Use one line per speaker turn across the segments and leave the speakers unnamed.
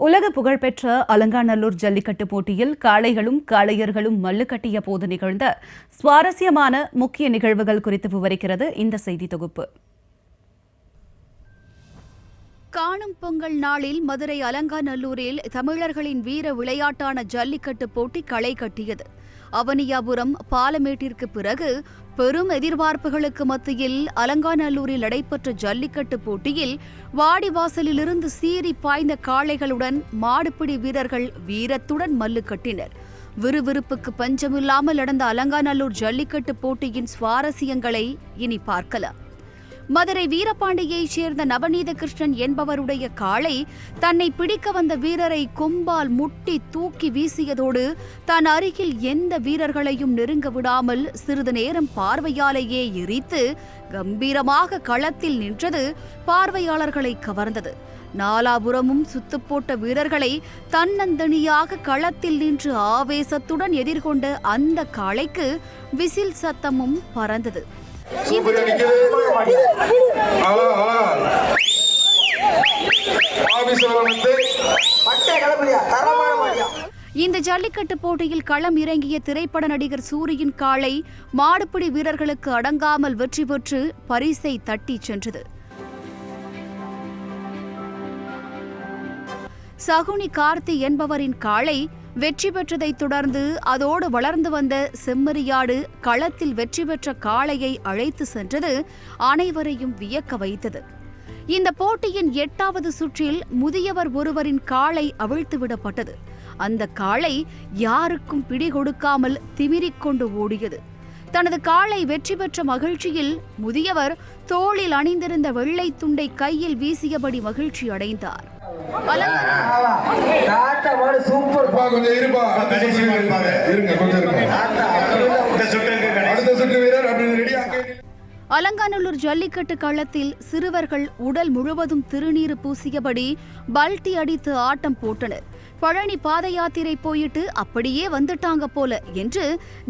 உலக புகழ்பெற்ற அலங்காநல்லூர் ஜல்லிக்கட்டு போட்டியில் காளைகளும் காளையர்களும் மல்லு கட்டிய போது நிகழ்ந்த சுவாரஸ்யமான முக்கிய நிகழ்வுகள் குறித்து விவரிக்கிறது இந்த செய்தி தொகுப்பு.
காணும் பொங்கல் நாளில் மதுரை அலங்காநல்லூரில் தமிழர்களின் வீர விளையாட்டான ஜல்லிக்கட்டு போட்டி களை கட்டியது. அவனியாபுரம் பாலமேட்டிற்கு பிறகு பெரும் எதிர்பார்ப்புகளுக்கு மத்தியில் அலங்காநல்லூரில் நடைபெற்ற ஜல்லிக்கட்டு போட்டியில் வாடிவாசலிலிருந்து சீறி பாய்ந்த காளைகளுடன் மாடுபிடி வீரர்கள் வீரத்துடன் மல்லு கட்டினர். விறுவிறுப்புக்கு பஞ்சமில்லாமல் நடந்த அலங்காநல்லூர் ஜல்லிக்கட்டு போட்டியின் சுவாரஸ்யங்களை இனி பார்க்கலாம். மதுரை வீரபாண்டியைச் சேர்ந்த நவநீத கிருஷ்ணன் என்பவருடைய காளை தன்னை பிடிக்க வந்த வீரரை கொம்பால் முட்டி தூக்கி வீசியதோடு தான் அருகில் எந்த வீரர்களையும் நெருங்க விடாமல் சிறிது நேரம் பார்வையாலேயே எரித்து கம்பீரமாக களத்தில் நின்றது பார்வையாளர்களை கவர்ந்தது. நாலாபுரமும் சுத்துப்போட்ட வீரர்களை தன்னந்தனியாக களத்தில் நின்று ஆவேசத்துடன் எதிர்கொண்ட அந்த காளைக்கு விசில் சத்தமும் பறந்தது. இந்த ஜல்லிக்கட்டு போட்டியில் களம் இறங்கிய திரைப்பட நடிகர் சூரியின் காளை மாடுபிடி வீரர்களுக்கு அடங்காமல் வெற்றி பெற்று பரிசை தட்டி சென்றது. சகுனி கார்த்தி என்பவரின் காளை வெற்றி பெற்றதைத் தொடர்ந்து அதோடு வளர்ந்து வந்த செம்மறியாடு களத்தில் வெற்றி பெற்ற காளையை அழைத்து சென்றது அனைவரையும் வியக்க வைத்தது. இந்த போட்டியின் 8வது சுற்றில் முதியவர் ஒருவரின் காளை அவிழ்த்துவிடப்பட்டது. அந்த காளை யாருக்கும் பிடி கொடுக்காமல் திமிரிக்கொண்டு ஓடியது. தனது காளை வெற்றி பெற்ற மகிழ்ச்சியில் முதியவர் தோளில் அணிந்திருந்த வெள்ளை துண்டை கையில் வீசியபடி மகிழ்ச்சி அடைந்தார். அலங்காநல்லூர் ஜல்லிக்கட்டு களத்தில் சிறுவர்கள் உடல் முழுவதும் திருநீறு பூசியபடி பல்டி அடித்து ஆட்டம் போட்டனர். பழனி பாத யாத்திரை போயிட்டு அப்படியே வந்துட்டாங்க போல என்று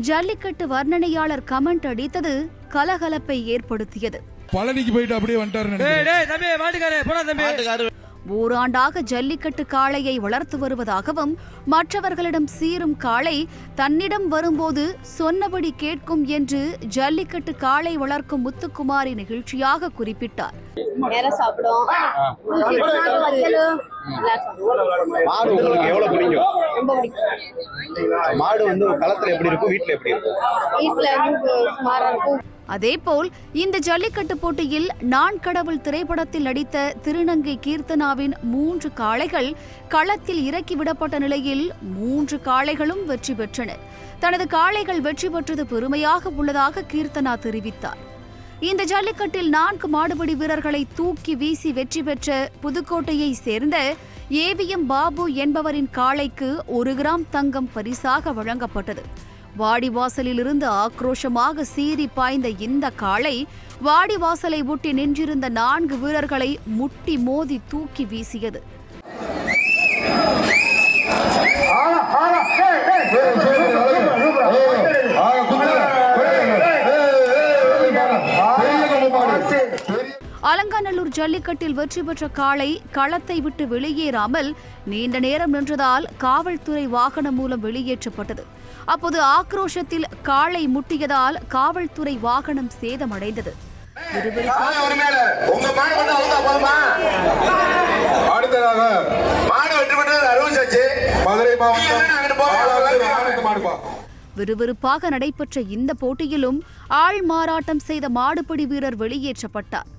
ஜல்லிக்கட்டு வர்ணனையாளர் கமெண்ட் அடித்தது கலகலப்பை ஏற்படுத்தியது.
பழனிக்கு போயிட்டு அப்படியே வந்துட்டாரு.
ஓராண்டாக ஜல்லிக்கட்டு காளையை வளர்த்து வருவதாகவும் மற்றவர்களிடம் சீரும் காளை தன்னிடம் வரும்போது சொன்னபடி கேட்கும் என்று ஜல்லிக்கட்டு காளை வளர்க்கும் முத்துக்குமாரி நிகழ்ச்சியாக குறிப்பிட்டார். அதேபோல் இந்த ஜல்லிக்கட்டு போட்டியில் நான் கடவுள் திரைப்படத்தில் நடித்த திருநங்கை கீர்த்தனாவின் 3 காளைகள் களத்தில் இறக்கிவிடப்பட்ட நிலையில் 3 காளைகளும் வெற்றி பெற்றன. தனது காளைகள் வெற்றி பெற்றது பெருமையாக உள்ளதாக கீர்த்தனா தெரிவித்தார். இந்த ஜல்லிக்கட்டில் 4 மாடுபிடி வீரர்களை தூக்கி வீசி வெற்றி பெற்ற புதுக்கோட்டையை சேர்ந்த ஏவிஎம் பாபு என்பவரின் காளைக்கு 1 கிராம் தங்கம் பரிசாக வழங்கப்பட்டது. வாடிவாசலிலிருந்து ஆக்ரோஷமாக சீறி பாய்ந்த இந்த காளை வாடிவாசலை ஒட்டி நின்றிருந்த 4 வீரர்களை முட்டி மோதி தூக்கி வீசியது. அலங்காநல்லூர் ஜல்லிக்கட்டில் வெற்றி பெற்ற காளை களத்தை விட்டு வெளியேறாமல் நீண்ட நேரம் நின்றதால் காவல்துறை வாகனம் மூலம் வெளியேற்றப்பட்டது. அப்போது ஆக்ரோஷத்தில் காளை முட்டியதால் காவல்துறை வாகனம் சேதமடைந்தது. விறுவிறுப்பாக நடைபெற்ற இந்த போட்டியிலும் ஆள் மாறாட்டம் செய்த மாடுபிடி வீரர் வெளியேற்றப்பட்டார்.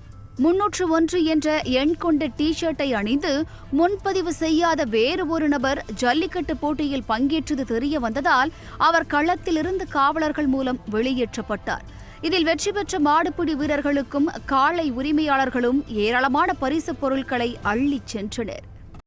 301 என்ற எண் கொண்ட டி-ஷர்ட்டை அணிந்து முன்பதிவு செய்யாத வேறு ஒரு நபர் ஜல்லிக்கட்டு போட்டியில் பங்கேற்றது தெரிய வந்ததால் அவர் களத்திலிருந்து காவலர்கள் மூலம் வெளியேற்றப்பட்டார். இதில் வெற்றி பெற்ற மாடுபிடி வீரர்களுக்கும் காளை உரிமையாளர்களும் ஏராளமான பரிசுப் பொருட்களை அள்ளிச் சென்றனர்.